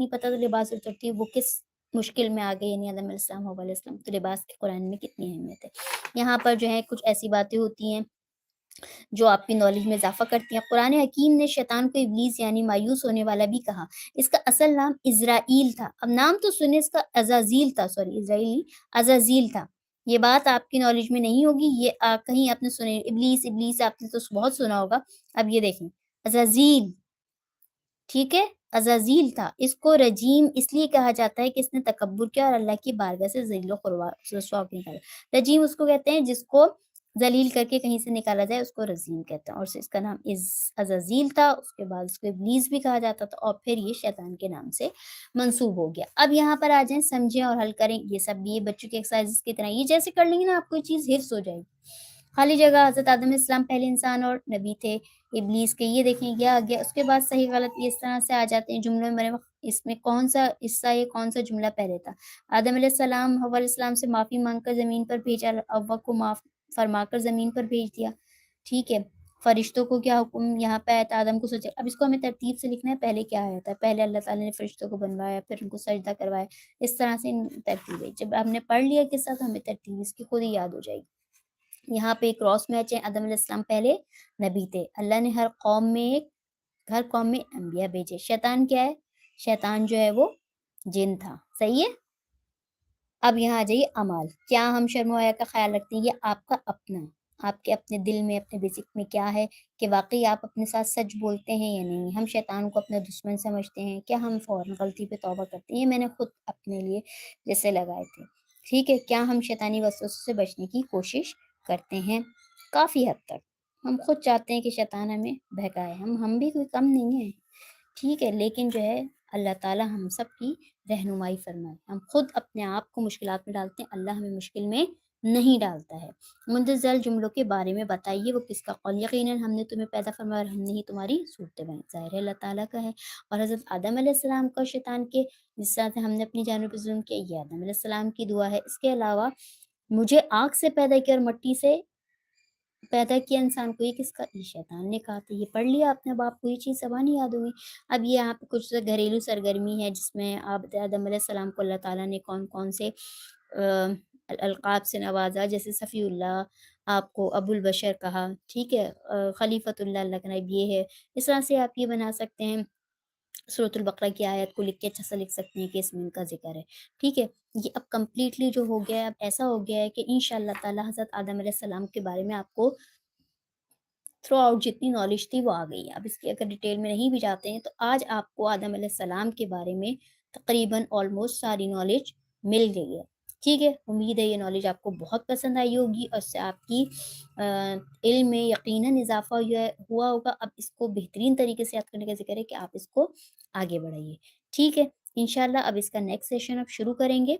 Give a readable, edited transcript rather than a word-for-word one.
نہیں پتہ تو لباس اترتی وہ کس مشکل میں آ گئی، یعنی آدم علیہ السلام، حوا علیہ السلام، تو لباس کی قرآن میں کتنی اہمیت ہے۔ یہاں پر جو ہے کچھ ایسی باتیں ہوتی ہیں جو آپ کی نالج میں اضافہ کرتی ہیں۔ قرآن حکیم نے شیطان کو ابلیس یعنی مایوس ہونے والا بھی کہا۔ اس کا اصل نام اسرائیل تھا، اب نام تو سنے اس کا عزازیل تھا، اسرائیل عزازیل تھا۔ یہ بات آپ کی نالج میں نہیں ہوگی، یہ کہیں آپ نے سنے، ابلیس ابلیس آپ نے تو بہت سنا ہوگا۔ اب یہ دیکھیں عزازیل، ٹھیک ہے، عزازیل تھا۔ اس کو رجیم اس لیے کہا جاتا ہے کہ اس نے تکبر کیا اور اللہ کی بارگاہ سے ذلیل و رسوا نکالا۔ رجیم اس کو کہتے ہیں جس کو ذلیل کر کے کہیں سے نکالا جائے، اس کو رجیم کہتے ہیں، اور اس کا نام عزازیل تھا۔ اس کے بعد اس کو ابلیس بھی کہا جاتا تھا، اور پھر یہ شیطان کے نام سے منسوب ہو گیا۔ اب یہاں پر آ جائیں، سمجھیں اور حل کریں۔ یہ سب یہ بچوں کے ایکسرسائز کی طرح، یہ جیسے کر لیں گے نا آپ کو یہ چیز حفظ ہو جائے گی۔ خالی جگہ، حضرت آدم علیہ السلام پہلے انسان اور نبی تھے، ابلیس کے یہ دیکھیں یہ آ گیا۔ اس کے بعد صحیح غلط یہ اس طرح سے آ جاتے ہیں جملوں میں، اس میں کون سا حصہ، یہ کون سا جملہ پہلے تھا۔ آدم علیہ السلام حوا علیہ السلام سے معافی مانگ کر زمین پر بھیجا، حوا کو معاف فرما کر زمین پر بھیج دیا، ٹھیک ہے۔ فرشتوں کو کیا حکم یہاں پہ آیا تھا، آدم کو سجدہ۔ اب اس کو ہمیں ترتیب سے لکھنا ہے، پہلے کیا آیا تھا، پہلے اللہ تعالیٰ نے فرشتوں کو بنوایا، پھر ان کو سجدہ کروایا، اس طرح سے ترتیب ہے۔ جب ہم نے پڑھ لیا قصہ تو ہمیں ترتیب اس کی خود ہی یاد ہو جائے گی۔ یہاں پہ کراس میچ ہے، آدم علیہ السلام پہلے نبی تھے، اللہ نے ہر قوم میں انبیاء بھیجے۔ شیطان کیا ہے، شیطان جو ہے وہ جن تھا، صحیح ہے۔ اب یہاں آ جائیے اعمال، کیا ہم شرم و حیا کا خیال رکھتے ہیں، یہ آپ کا اپنا، آپ کے اپنے دل میں، اپنے بیسک میں کیا ہے کہ واقعی آپ اپنے ساتھ سچ بولتے ہیں یا نہیں۔ ہم شیطان کو اپنا دشمن سمجھتے ہیں کیا، ہم فوراً غلطی پہ توبہ کرتے ہیں، یہ میں نے خود اپنے لیے جیسے لگائے تھے، ٹھیک ہے۔ کیا ہم شیطانی وسوسوں سے بچنے کی کوشش کرتے ہیں، کافی حد تک ہم خود چاہتے ہیں کہ شیطان ہمیں بہکائے، ہم بھی کوئی کم نہیں ہیں، ٹھیک ہے، لیکن جو ہے اللہ تعالیٰ ہم سب کی رہنمائی فرمائے۔ ہم خود اپنے آپ کو مشکلات میں ڈالتے ہیں، اللہ ہمیں مشکل میں نہیں ڈالتا ہے۔ مندرجہ جملوں کے بارے میں بتائیے وہ کس کا قول، یقیناً ہم نے تمہیں پیدا فرمایا اور ہم نے ہی تمہاری صورتیں بنائی، ظاہر ہے اللہ تعالیٰ کا ہے۔ اور حضرت آدم علیہ السلام کا شیطان کے جس طرح سے ہم نے اپنی جانوں پہ ظلم کیا، یہ آدم علیہ السلام کی دعا ہے۔ اس کے علاوہ مجھے آگ سے پیدا کیا اور مٹی سے پیدا کیا انسان کو، یہ کس کا، یہ شیطان نے کہا تھا۔ یہ پڑھ لیا آپ نے، اب آپ کو یہ چیز زبانی یاد ہوگی۔ اب یہ یہاں پہ کچھ گھریلو سرگرمی ہے جس میں آدم علیہ السلام کو اللہ تعالیٰ نے کون کون سے القاب سے نوازا، جیسے صفی اللہ، آپ کو ابو البشر کہا، ٹھیک ہے، خلیفۃ اللہ، اللہ کا نائب یہ ہے۔ اس طرح سے آپ یہ بنا سکتے ہیں، سورۃ البقرہ کی آیت کو لکھ کے اچھا سا لکھ سکتے ہیں کہ اس میں ان کا ذکر ہے، ٹھیک ہے۔ یہ اب کمپلیٹلی جو ہو گیا ہے، اب ایسا ہو گیا ہے کہ انشاءاللہ تعالیٰ حضرت آدم علیہ السلام کے بارے میں آپ کو تھرو آؤٹ جتنی نالج تھی وہ آ گئی ہے۔ اب اس کی اگر ڈیٹیل میں نہیں بھی جاتے ہیں تو آج آپ کو آدم علیہ السلام کے بارے میں تقریباً آلموسٹ ساری نالج مل گئی ہے، ٹھیک ہے۔ امید ہے یہ نالج آپ کو بہت پسند آئی ہوگی اور اس سے آپ کی علم میں یقیناً اضافہ ہوا ہوگا۔ اب اس کو بہترین طریقے سے یاد کرنے کا ذکر ہے کہ آپ اس کو آگے بڑھائیے، ٹھیک ہے۔ انشاءاللہ اب اس کا نیکسٹ سیشن اب شروع کریں گے۔